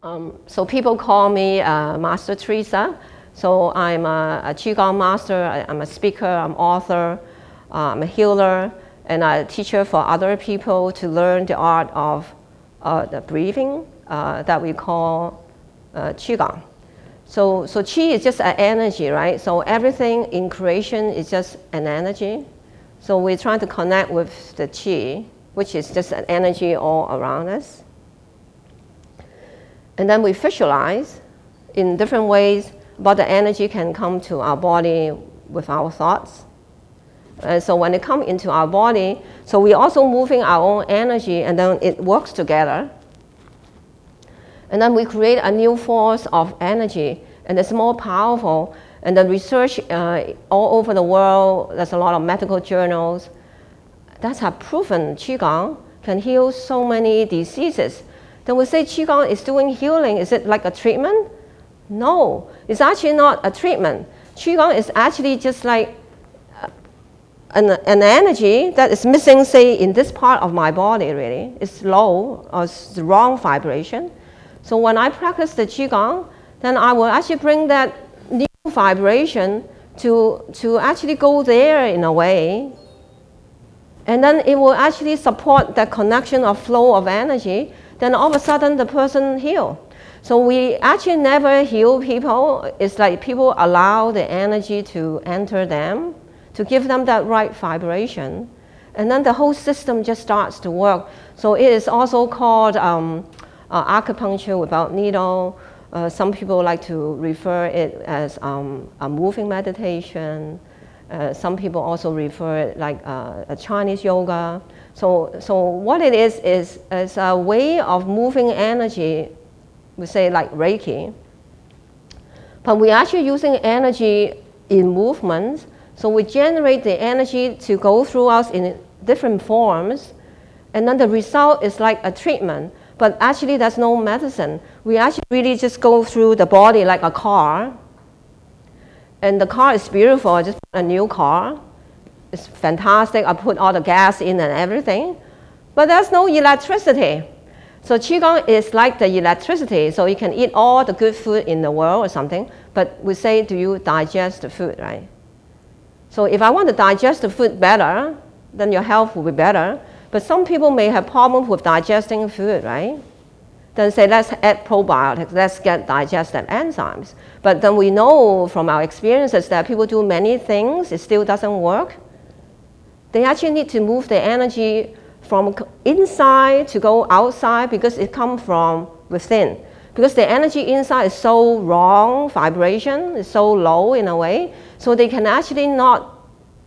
So people call me Master Teresa. So I'm a Qi Gong master, I'm a speaker, I'm author, I'm a healer, and I'm a teacher for other people to learn the art of the breathing that we call Qi Gong. So Qi is just an energy, right? So everything in creation is just an energy. So we're trying to connect with the Qi, which is just an energy all around us. And then we visualize in different ways, but the energy can come to our body with our thoughts. And so when it comes into our body, so we're also moving our own energy, and then it works together. And then we create a new force of energy, and it's more powerful. And the research all over the world, there's a lot of medical journals that have proven Qi Gong can heal so many diseases. Then we say Qi Gong is doing healing. Is it like a treatment? No, it's actually not a treatment. Qi Gong is actually just like an energy that is missing, say, in this part of my body, really. It's low, or it's the wrong vibration. So when I practice the Qi Gong, then I will actually bring that new vibration to actually go there in a way. And then it will actually support the connection of flow of energy. Then all of a sudden the person heals. So we actually never heal people. It's like people allow the energy to enter them, to give them that right vibration. And then the whole system just starts to work. So it is also called acupuncture without needle. Some people like to refer it as a moving meditation. Some people also refer it like a Chinese yoga. So what it is a way of moving energy, we say like Reiki. But we're actually using energy in movements. So we generate the energy to go through us in different forms. And then the result is like a treatment. But actually there's no medicine. We actually really just go through the body like a car. And the car is beautiful. I just bought a new car. It's fantastic. I put all the gas in and everything. But there's no electricity. So Qi Gong is like the electricity. So you can eat all the good food in the world or something. But we say, do you digest the food, right? So if I want to digest the food better, then your health will be better. But some people may have problems with digesting food, right? Then say, let's add probiotics, let's get digestive enzymes. But then we know from our experiences that people do many things, it still doesn't work. They actually need to move the energy from inside to go outside because it comes from within. Because the energy inside is so wrong, vibration is so low in a way, so they can actually not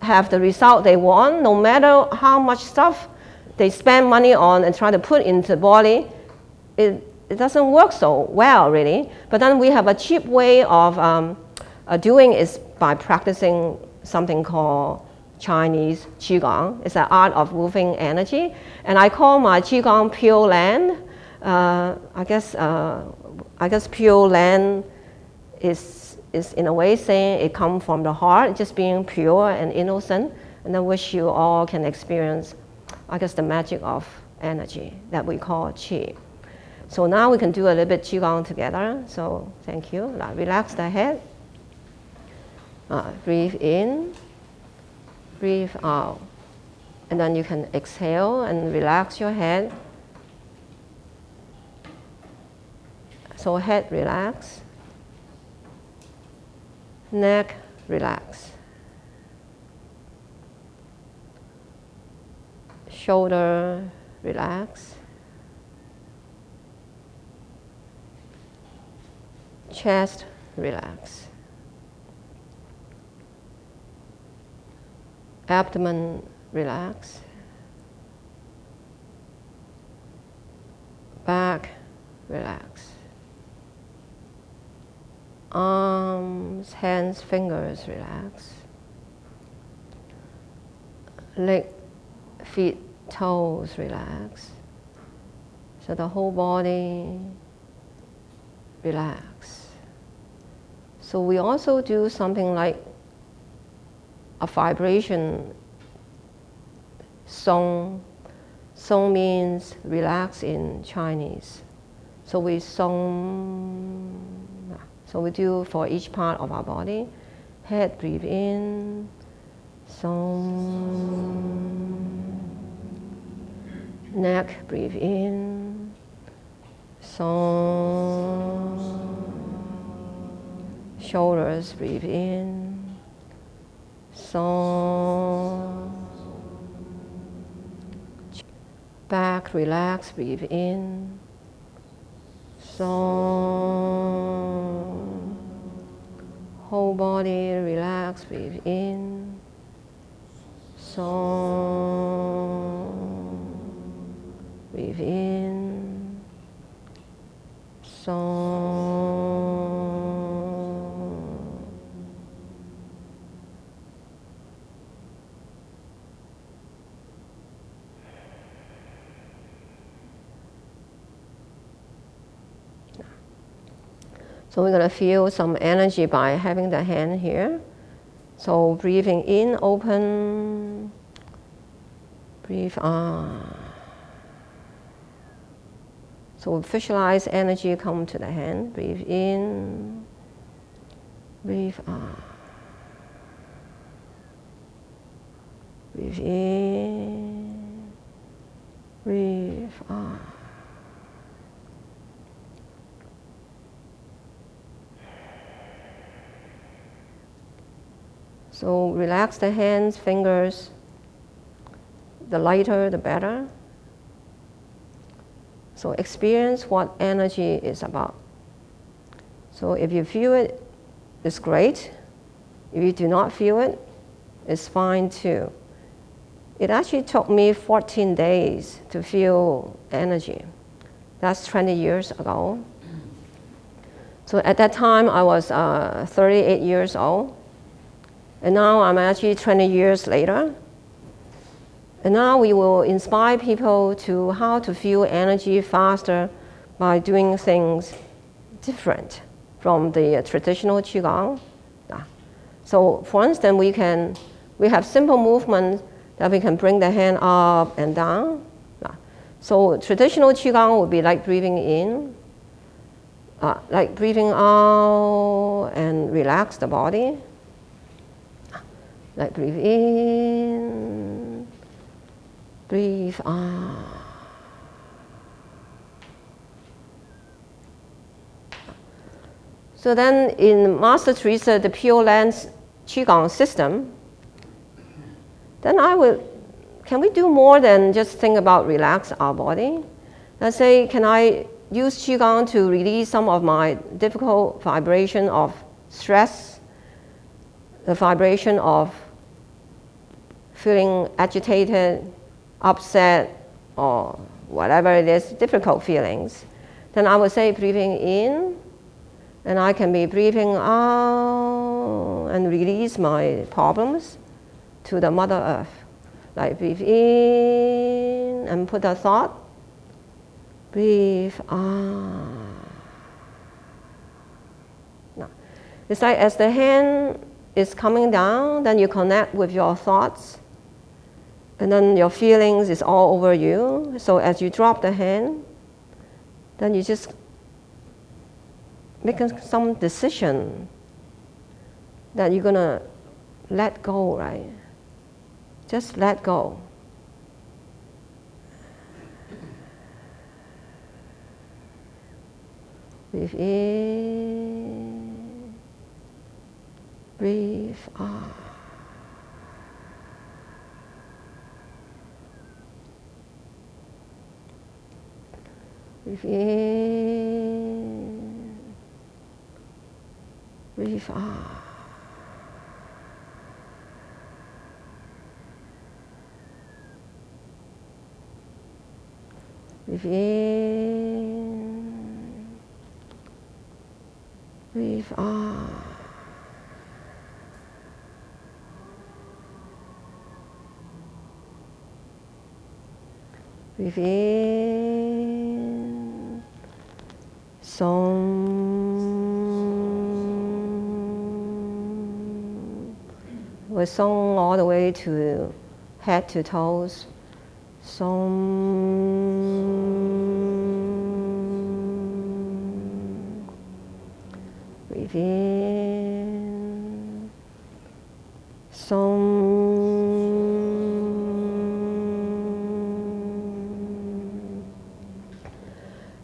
have the result they want, no matter how much stuff they spend money on and try to put into the body. It doesn't work so well, really. But then we have a cheap way of doing is by practicing something called Chinese Qi Gong. It's an art of moving energy. And I call my Qi Gong Pureland. I guess Pureland is in a way saying it comes from the heart, just being pure and innocent. And I wish you all can experience, I guess, the magic of energy that we call Qi. So now we can do a little bit Qi Gong together. So thank you. Now relax the head. Breathe in, breathe out. And then you can exhale and relax your head. So head relax. Neck relax. Shoulder relax. Chest relax. Abdomen relax. Back relax. Arms, hands, fingers relax. Leg, feet, toes relax. So the whole body relax. So we also do something like a vibration song. Song means relax in Chinese. So we song. So we do for each part of our body. Head, breathe in. Song. Neck, breathe in. Song. Shoulders, breathe in. Song. Back, relax, breathe in. Song. Whole body, relax, breathe in. Song. Breathe in. Song. So we're going to feel some energy by having the hand here. So breathing in, open. Breathe out. So visualize energy come to the hand. Breathe in. Breathe out. Breathe in. Breathe out. So relax the hands, fingers. The lighter, the better. So experience what energy is about. So if you feel it, it's great. If you do not feel it, it's fine too. It actually took me 14 days to feel energy. That's 20 years ago. So at that time, I was 38 years old. And now I'm actually 20 years later. And now we will inspire people to how to feel energy faster by doing things different from the traditional Qi Gong. So for instance, we have simple movements that we can bring the hand up and down. So traditional Qi Gong would be like breathing in, like breathing out and relax the body. Like breathe in, breathe out. So then in Master Teresa, the Pureland Qi Gong system, then can we do more than just think about relax our body? Let's say, can I use Qi Gong to release some of my difficult vibration of stress, the vibration of feeling agitated, upset, or whatever it is, difficult feelings. Then I would say breathing in, and I can be breathing out and release my problems to the Mother Earth. Like breathe in and put a thought, breathe out. Now, it's like as the hand is coming down, then you connect with your thoughts, and then your feelings is all over you. So as you drop the hand, then you just make some decision that you're gonna let go, right? Just let go. Breathe in, breathe out. Breathe in, breathe out. Breathe in, breathe out. Breathe in, song. We song all the way to head to toes. Song. Breathe in. Song.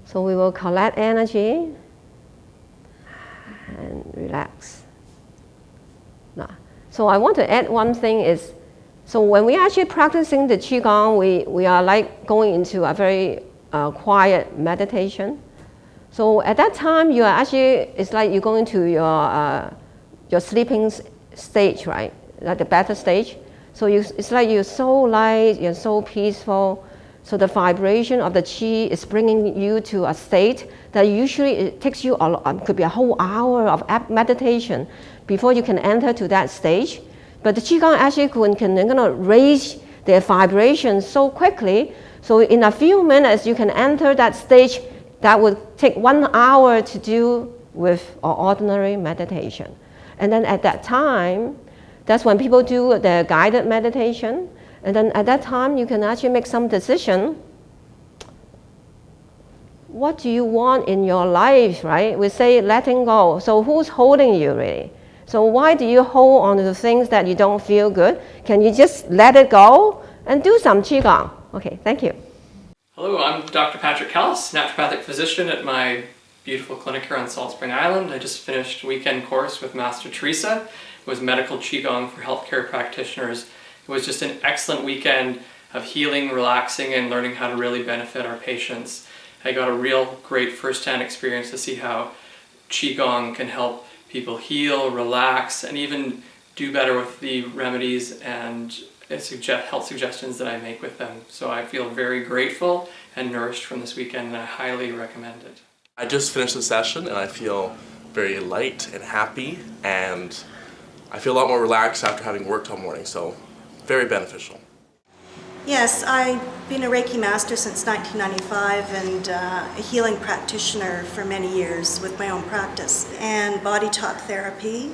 So we will collect energy and relax. Now, so I want to add one thing is, so when we actually practicing the Qigong, we are like going into a very quiet meditation. So at that time, you are actually, it's like you're going to your sleeping stage, right? Like the beta stage. So it's like you're so light, you're so peaceful. So the vibration of the Qi is bringing you to a state that usually it takes you, could be a whole hour of meditation before you can enter to that stage. But the Qigong actually can raise their vibration so quickly. So in a few minutes, you can enter that stage that would take 1 hour to do with ordinary meditation. And then at that time, that's when people do the guided meditation. And then at that time, you can actually make some decision. What do you want in your life, right? We say letting go. So who's holding you really? So why do you hold on to the things that you don't feel good? Can you just let it go and do some Qigong? Okay, thank you. Hello, I'm Dr. Patrick Callas, naturopathic physician at my beautiful clinic here on Salt Spring Island. I just finished a weekend course with Master Teresa. It was medical Qigong for healthcare practitioners. It was just an excellent weekend of healing, relaxing, and learning how to really benefit our patients. I got a real great first-hand experience to see how Qigong can help people heal, relax, and even do better with the remedies and health suggestions that I make with them. So I feel very grateful and nourished from this weekend, and I highly recommend it. I just finished the session and I feel very light and happy, and I feel a lot more relaxed after having worked all morning, so very beneficial. Yes, I've been a Reiki master since 1995 and a healing practitioner for many years with my own practice and body talk therapy.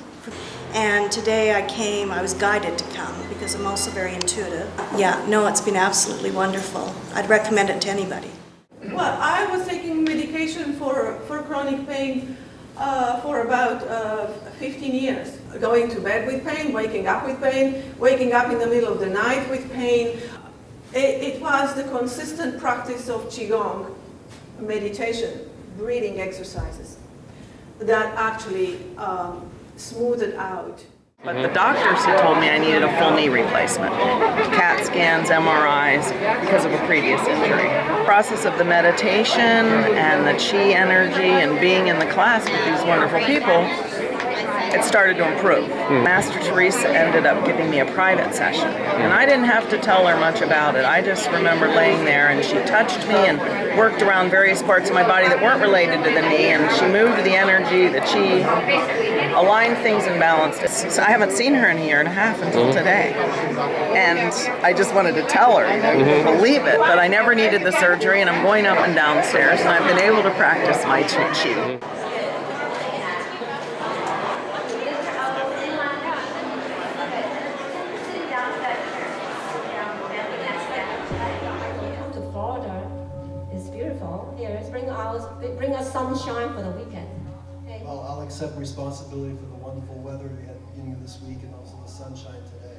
And today I was guided to come because I'm also very intuitive. Yeah, no, it's been absolutely wonderful. I'd recommend it to anybody. Well, I was taking medication for chronic pain for about 15 years. Going to bed with pain, waking up with pain, waking up in the middle of the night with pain. It was the consistent practice of Qigong, meditation, breathing exercises that actually smoothed it out. But the doctors had told me I needed a full knee replacement, CAT scans, MRIs, because of a previous injury. The process of the meditation and the Qi energy and being in the class with these wonderful people, it started to improve. Master Teresa ended up giving me a private session, and I didn't have to tell her much about it. I just remember laying there, and she touched me and worked around various parts of my body that weren't related to the knee, and she moved the energy, the Qi, aligned things and balanced it. So I haven't seen her in a year and a half until today, and I just wanted to tell her, believe it, but I never needed the surgery, and I'm going up and downstairs, and I've been able to practice my Qi. Bring us sunshine for the weekend. Okay. Well, I'll accept responsibility for the wonderful weather we had at the beginning of this week and also the sunshine today.